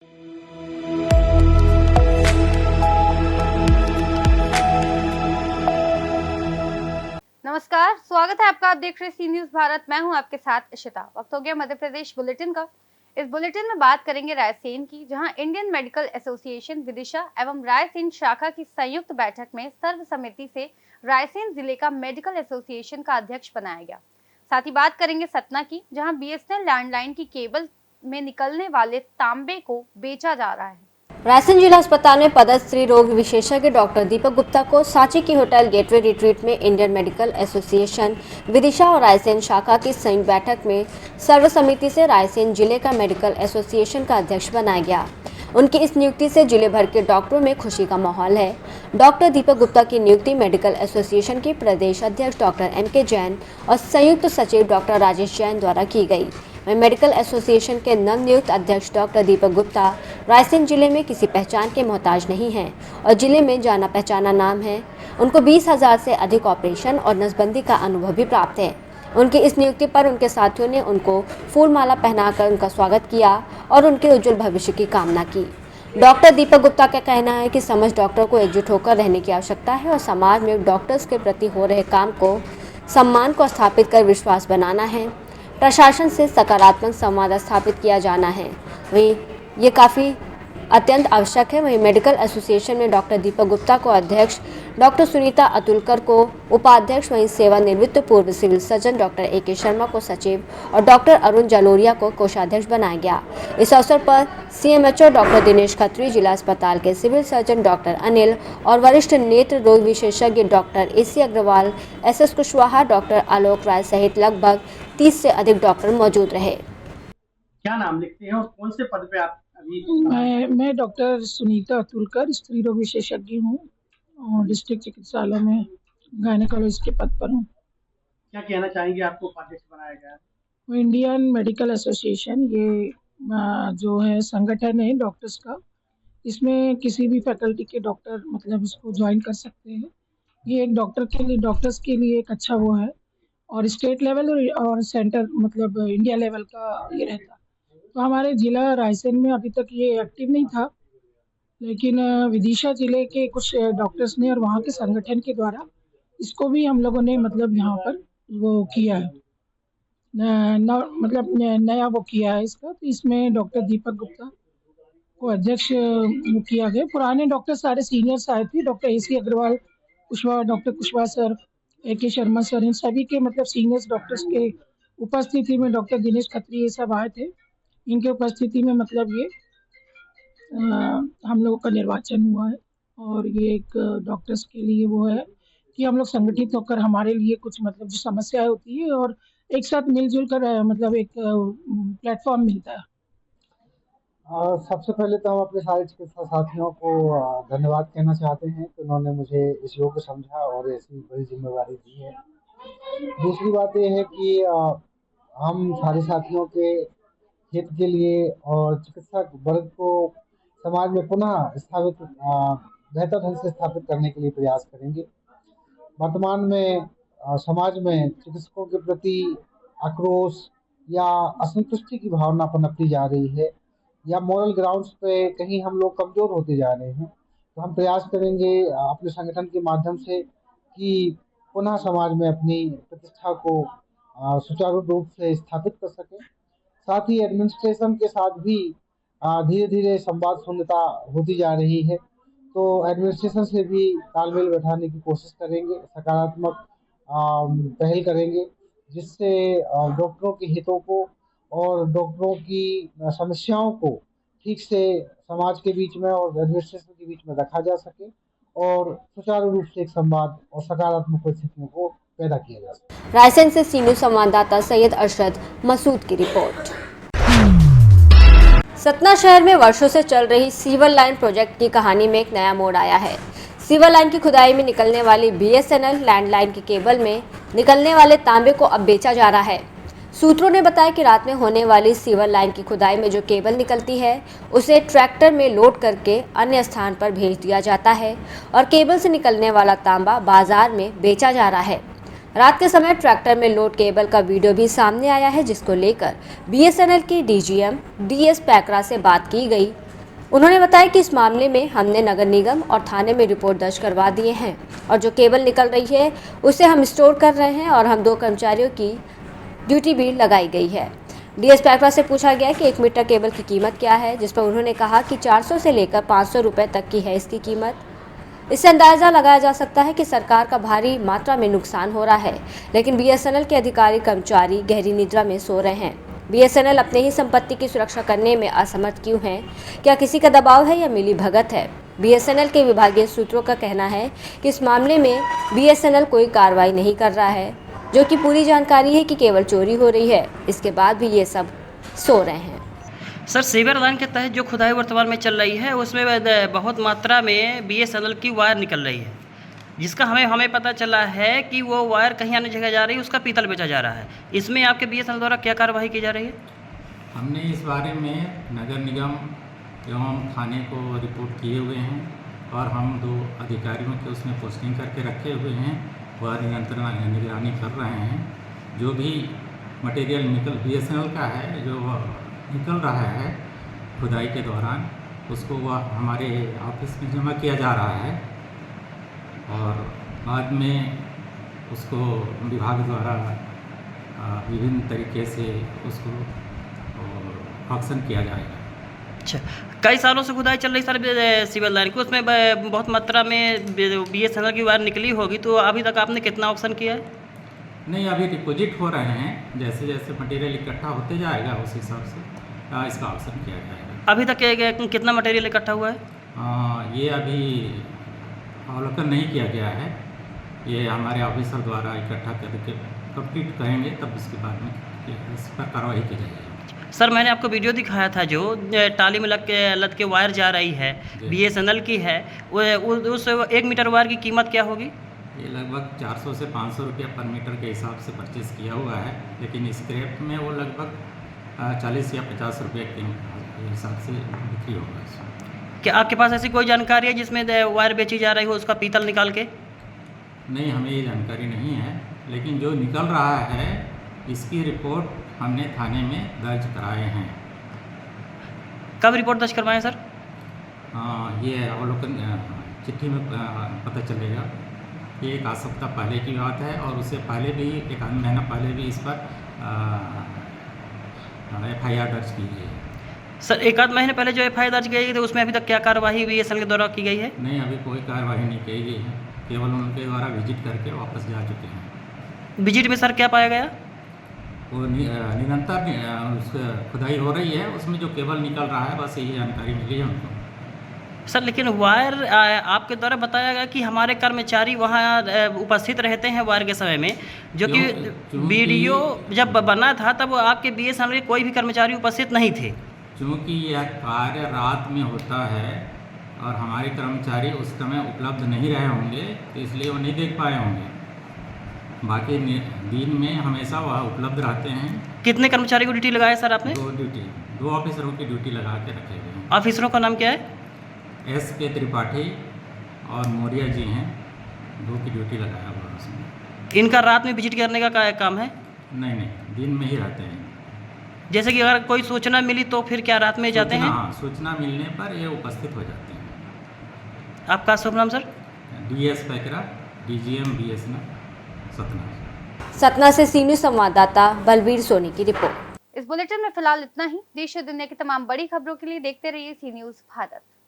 नमस्कार, स्वागत है आपका। आप देख रहे सी न्यूज भारत। मैं हूं आपके साथ इशिता। वक्त हो गया मध्य प्रदेश बुलेटिन का। इस बुलेटिन में बात करेंगे रायसेन की, जहां इंडियन मेडिकल एसोसिएशन विदिशा एवं रायसेन शाखा की संयुक्त बैठक में सर्वसम्मति से रायसेन जिले का मेडिकल एसोसिएशन का अध्यक्ष बनाया गया। साथ ही बात करेंगे सतना की, जहां बीएसएनएल लैंडलाइन की केबल में निकलने वाले तांबे को बेचा जा रहा है। रायसेन जिला अस्पताल में पदस्थ स्त्री रोग विशेषज्ञ डॉक्टर दीपक गुप्ता को सांची की होटल गेटवे रिट्रीट में इंडियन मेडिकल एसोसिएशन विदिशा और रायसेन शाखा की संयुक्त बैठक में सर्वसम्मति से रायसेन जिले का मेडिकल एसोसिएशन का अध्यक्ष बनाया गया। उनकी इस नियुक्ति से जिले भर के डॉक्टरों में खुशी का माहौल है। डॉक्टर दीपक गुप्ता की नियुक्ति मेडिकल एसोसिएशन के प्रदेश अध्यक्ष डॉक्टर एम.के. जैन और संयुक्त सचिव डॉक्टर राजेश जैन द्वारा की गई। मेडिकल एसोसिएशन के नवनियुक्त अध्यक्ष डॉक्टर दीपक गुप्ता रायसेन जिले में किसी पहचान के मोहताज नहीं हैं और जिले में जाना पहचाना नाम है। उनको 20,000 से अधिक ऑपरेशन और नसबंदी का अनुभव भी प्राप्त है। उनकी इस नियुक्ति पर उनके साथियों ने उनको फूल माला पहनाकर उनका स्वागत किया और उनके उज्जवल भविष्य की कामना की। डॉक्टर दीपक गुप्ता का कहना है कि समस्त डॉक्टरों को एकजुट होकर रहने की आवश्यकता है और समाज में डॉक्टर्स के प्रति हो रहे काम को सम्मान को स्थापित कर विश्वास बनाना है। प्रशासन से सकारात्मक संवाद स्थापित किया जाना है। वहीं ये काफ़ी अत्यंत आवश्यक है। वहीं मेडिकल एसोसिएशन में डॉक्टर दीपक गुप्ता को अध्यक्ष, डॉक्टर सुनीता अतुलकर को उपाध्यक्ष, वहीं सेवानिवृत्त पूर्व civil surgeon doctor A K. Sharma को सचिव और डॉक्टर अरुण जलोरिया को कोषाध्यक्ष बनाया गया। इस अवसर पर सीएमएचओ डॉक्टर दिनेश खत्री, जिला अस्पताल के सिविल सर्जन डॉक्टर अनिल और वरिष्ठ नेत्र रोग विशेषज्ञ doctor A C. Agarwal, S S. Kushwaha, doctor Alok Rai सहित लगभग 30 से अधिक डॉक्टर मौजूद रहे। क्या नाम लिखते हैं और कौन से पद पे आप अभी? मैं डॉक्टर सुनीता अतुलकर, स्त्री रोग विशेषज्ञ हूँ और डिस्ट्रिक्ट चिकित्सालय में गायनेकोलॉजिस्ट के पद पर हूँ। क्या कहना चाहेंगे, आपको उपाध्यक्ष बनाया गया? इंडियन मेडिकल एसोसिएशन ये जो है संगठन है डॉक्टर्स का, इसमें किसी भी फैकल्टी के डॉक्टर मतलब इसको ज्वाइन कर सकते हैं। ये एक डॉक्टर्स के लिए एक अच्छा वो है और स्टेट लेवल और सेंटर मतलब इंडिया लेवल का ये रहता। तो हमारे जिला रायसेन में अभी तक ये एक्टिव नहीं था, लेकिन विदिशा जिले के कुछ डॉक्टर्स ने और वहाँ के संगठन के द्वारा इसको भी हम लोगों ने मतलब यहाँ पर वो किया है, मतलब नया वो किया है इसका। तो इसमें डॉक्टर दीपक गुप्ता को अध्यक्ष किया गया। पुराने डॉक्टर सारे सीनियर्स आए थे, doctor A C. Agarwal, doctor Kushwaha sir, A K. Sharma sir, इन सभी के मतलब सीनियर्स डॉक्टर्स के उपस्थिति में डॉक्टर दिनेश खत्री ये सब आए थे। इनके उपस्थिति में मतलब ये हम लोगों का निर्वाचन हुआ है और ये एक डॉक्टर्स के लिए वो है कि हम लोग संगठित होकर हमारे लिए कुछ मतलब जो समस्याएं होती है और एक साथ मिलजुल कर मतलब एक प्लेटफॉर्म मिलता है। सबसे पहले तो हम अपने सारे चिकित्सा साथियों को धन्यवाद कहना चाहते हैं कि उन्होंने मुझे इस योग्य समझा और ऐसी बड़ी जिम्मेवारी दी है। दूसरी बात ये है कि हम सारे साथियों के हित के लिए और चिकित्सक वर्ग को समाज में पुनः स्थापित बेहतर ढंग से स्थापित करने के लिए प्रयास करेंगे। वर्तमान में समाज में चिकित्सकों के प्रति आक्रोश या असंतुष्टि की भावना पनपती जा रही है या मोरल ग्राउंड्स पे कहीं हम लोग कमज़ोर होते जा रहे हैं। तो हम प्रयास करेंगे अपने संगठन के माध्यम से कि पुनः समाज में अपनी प्रतिष्ठा को सुचारू रूप से स्थापित कर सकें। साथ ही एडमिनिस्ट्रेशन के साथ भी धीरे धीरे संवाद शून्यता होती जा रही है, तो एडमिनिस्ट्रेशन से भी तालमेल बैठाने की कोशिश करेंगे, सकारात्मक पहल करेंगे, जिससे डॉक्टरों के हितों को और डॉक्टरों की समस्याओं को ठीक से समाज के बीच में और एडमिनिस्ट्रेशन के बीच में रखा जा सके और सुचारू रूप से एक संवाद और सकारात्मक परिस्थितियों को पैदा किया जा सके। रायसेन से सी न्यूज संवाददाता सैयद अरशद मसूद की रिपोर्ट। सतना शहर में वर्षों से चल रही सीवर लाइन प्रोजेक्ट की कहानी में एक नया मोड़ आया है। सीवर लाइन की खुदाई में निकलने वाली बीएसएनएल लैंडलाइन की केबल में निकलने वाले तांबे को अब बेचा जा रहा है। सूत्रों ने बताया कि रात में होने वाली सीवर लाइन की खुदाई में जो केबल निकलती है उसे ट्रैक्टर में लोड करके अन्य स्थान पर भेज दिया जाता है और केबल से निकलने वाला तांबा बाजार में बेचा जा रहा है। रात के समय ट्रैक्टर में लोड केबल का वीडियो भी सामने आया है, जिसको लेकर बीएसएनएल की डीजीएम डीएस पैकरा से बात की गई उन्होंने बताया कि इस मामले में हमने नगर निगम और थाने में रिपोर्ट दर्ज करवा दिए हैं और जो केबल निकल रही है उसे हम स्टोर कर रहे हैं और हम 2 कर्मचारियों की ड्यूटी भी लगाई गई है। डीएस पैकरा से पूछा गया कि 1 मीटर केबल की कीमत क्या है, जिस पर उन्होंने कहा कि 400 से लेकर 500 रुपये तक की है इसकी कीमत। इससे अंदाज़ा लगाया जा सकता है कि सरकार का भारी मात्रा में नुकसान हो रहा है, लेकिन बीएसएनएल के अधिकारी कर्मचारी गहरी निद्रा में सो रहे हैं। बीएसएनएल अपने ही संपत्ति की सुरक्षा करने में असमर्थ क्यों है? क्या किसी का दबाव है या मिली भगत है? बीएसएनएल के विभागीय सूत्रों का कहना है कि इस मामले में बीएसएनएल कोई कार्रवाई नहीं कर रहा है, जो कि पूरी जानकारी है कि केवल चोरी हो रही है, इसके बाद भी ये सब सो रहे हैं। सर, सीवरदान के तहत जो खुदाई वर्तमान में चल रही है उसमें बहुत मात्रा में बीएसएनएल की वायर निकल रही है, जिसका हमें पता चला है कि वो वायर कहीं अन्य जगह जा रही है, उसका पीतल बेचा जा रहा है। इसमें आपके बीएसएनएल द्वारा क्या कार्रवाई की जा रही है? हमने इस बारे में नगर निगम एवं थाने को रिपोर्ट किए हुए हैं और हम 2 अधिकारियों के उसमें पोस्टिंग करके रखे हुए हैं, वह निगरानी कर रहे हैं। जो भी मटेरियल बीएसएनएल का है जो निकल रहा है खुदाई के दौरान, उसको वह हमारे ऑफिस में जमा किया जा रहा है और बाद में उसको विभाग द्वारा विभिन्न तरीके से उसको ऑक्शन किया जाएगा। अच्छा, कई सालों से खुदाई चल रही सर सिविल लाइन की, उसमें बहुत मात्रा में बीएसएनएल की वायर निकली होगी, तो अभी तक आपने कितना ऑक्शन किया है? नहीं, अभी डिपॉजिट हो रहे हैं, जैसे जैसे मटेरियल इकट्ठा होते जाएगा उस हिसाब से इसका ऑक्शन किया जाएगा। अभी तक कितना मटेरियल इकट्ठा हुआ है? ये अभी अवलोकन नहीं किया गया है, ये हमारे ऑफिसर द्वारा इकट्ठा करके कंप्लीट करेंगे, तब उसके बाद में इस पर कार्रवाई की जाएगी। सर, मैंने आपको वीडियो दिखाया था जो टाली में लद के वायर जा रही है, बीएसएनएल की है, उस 1 मीटर वायर की कीमत क्या होगी? ये लगभग 400 से 500 रुपया पर मीटर के हिसाब से परचेज़ किया हुआ है, लेकिन स्क्रैप में वो लगभग 40 या 50 रुपये के हिसाब से बिक्री होगा। क्या आपके पास ऐसी कोई जानकारी है जिसमें वायर बेची जा रही हो उसका पीतल निकाल के? नहीं, हमें ये जानकारी नहीं है, लेकिन जो निकल रहा है इसकी रिपोर्ट हमने थाने में दर्ज कराए हैं। कब रिपोर्ट दर्ज करवाएं सर? ये अवलोकन चिट्ठी में पता चलेगा। ये 1 सप्ताह पहले की बात है और उससे पहले भी 1 आध महीना पहले भी इस पर FIR दर्ज की गई है। सर, 1 आध महीने पहले जो FIR दर्ज की गई थी उसमें अभी तक क्या कार्रवाई बीएसएनएल के द्वारा की गई है? नहीं, अभी कोई कार्रवाई नहीं की गई है, केवल उनके द्वारा विजिट करके वापस जा चुके हैं। विजिट में सर क्या पाया गया? वो निरंतर उस खुदाई हो रही है, उसमें जो केबल निकल रहा है बस यही जानकारी मिली है उनको। सर, लेकिन वायर आपके द्वारा बताया गया कि हमारे कर्मचारी वहाँ उपस्थित रहते हैं वायर के समय में, जो कि वीडियो जब बना था तब आपके बीएसएनएल के कोई भी कर्मचारी उपस्थित नहीं थे। क्योंकि यह कार्य रात में होता है और हमारे कर्मचारी उस समय उपलब्ध नहीं रहे होंगे, तो इसलिए वो नहीं देख पाए होंगे। बाकी दिन में हमेशा वह उपलब्ध रहते हैं। कितने कर्मचारी को ड्यूटी लगाया सर आपने? 2 ऑफिसरों की ड्यूटी लगा के रखे गए हैं। ऑफिसरों का नाम क्या है? SK त्रिपाठी और मौर्य जी हैं, 2 की ड्यूटी लगाया हुआ उसमें। इनका रात में विजिट करने का काम है? नहीं, दिन में ही रहते हैं। जैसे कि अगर कोई सूचना मिली तो फिर क्या रात में जाते हैं? हाँ, सूचना मिलने पर ये उपस्थित हो जाते हैं। आपका शुभ नाम sir? DS Paikra, DGM BSNL Satna. Satna से सी न्यूज़ संवाददाता बलवीर सोनी की रिपोर्ट। इस बुलेटिन में फिलहाल इतना ही। देश और दुनिया की तमाम बड़ी खबरों के लिए देखते रहिए सी न्यूज़ भारत।